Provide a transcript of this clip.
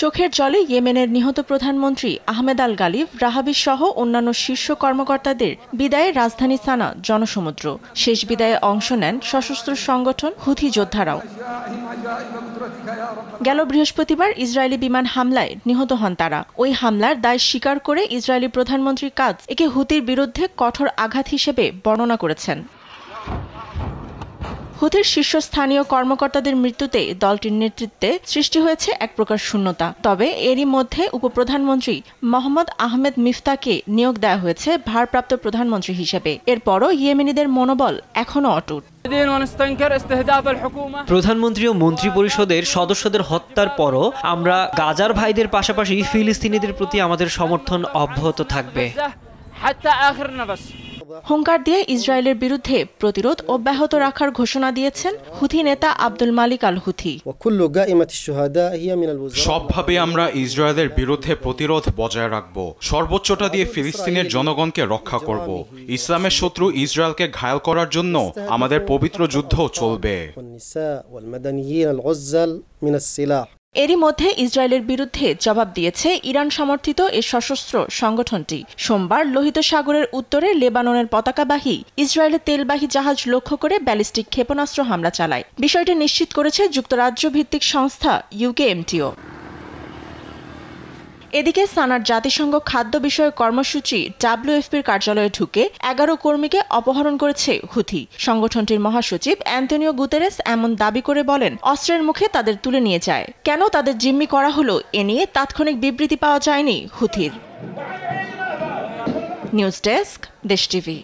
চোখের জলে ইয়েমেনের নিহত প্রধানমন্ত্রী আহমেদ আল গালিব রাহাবি সহ অন্যান্য শীর্ষ কর্মকর্তাদের বিদায়ে রাজধানী সানা জনসমুদ্র। শেষ বিদায়ে অংশ নেন সশস্ত্র সংগঠন হুথি যোদ্ধারাও। গেল বৃহস্পতিবার ইসরায়েলি বিমান হামলায় নিহত হন তারা। ওই হামলার দায় স্বীকার করে ইসরায়েলি প্রধানমন্ত্রী কাজ একে হুতির বিরুদ্ধে কঠোর আঘাত হিসেবে বর্ণনা করেছেন। হুথির শীর্ষস্থানীয় কর্মকর্তাদের মৃত্যুতে দলটির নেতৃত্বে সৃষ্টি হয়েছে এক প্রকার শূন্যতা। তবে এরই মধ্যে উপপ্রধানমন্ত্রী মোহাম্মদ আহমেদ মিফতাকে নিয়োগ দেওয়া হয়েছে ভারপ্রাপ্ত প্রধানমন্ত্রী হিসেবে। এরপরও ইয়েমেনিদের মনোবল এখনও অটুট। প্রধানমন্ত্রী ও মন্ত্রী পরিষদের সদস্যদের হত্যার পরও আমরা গাজার ভাইদের পাশাপাশি ফিলিস্তিনিদের প্রতি আমাদের সমর্থন অব্যাহত থাকবে। হুঙ্কার দিয়ে ইসরায়েলের বিরুদ্ধে প্রতিরোধ অব্যাহত রাখার ঘোষণা দিয়েছেন হুথি নেতা আব্দুল মালিক আল হুথি। সবভাবে আমরা ইসরায়েলের বিরুদ্ধে প্রতিরোধ বজায় রাখব, সর্বোচ্চটা দিয়ে ফিলিস্তিনের জনগণকে রক্ষা করব। ইসলামের শত্রু ইসরায়েলকে ঘায়েল করার জন্য আমাদের পবিত্র যুদ্ধ চলবে। এরই মধ্যে ইসরায়েলের বিরুদ্ধে জবাব দিয়েছে ইরান সমর্থিত এ সশস্ত্র সংগঠনটি। সোমবার লোহিত সাগরের উত্তরে লেবাননের পতাকাবাহী ইসরায়েলের তেলবাহী জাহাজ লক্ষ্য করে ব্যালিস্টিক ক্ষেপণাস্ত্র হামলা চালায়। বিষয়টি নিশ্চিত করেছে যুক্তরাজ্য ভিত্তিক সংস্থা ইউকেএমটিও। এদিকে সানার জাতিসংঘ খাদ্য বিষয়ক কর্মসূচি WFPর কার্যালয়ে ঢুকে 11 কর্মীকে অপহরণ করেছে হুথি। সংগঠনটির মহাসচিব অ্যান্তোনিও গুতেরেস এমন দাবি করে বলেন, অস্ত্রের মুখে তাদের তুলে নিয়ে যায়। কেন তাদের জিম্মি করা হলো এ নিয়ে তাৎক্ষণিক বিবৃতি পাওয়া যায়নি হুথির। নিউজ ডেস্ক, দেশ টিভি।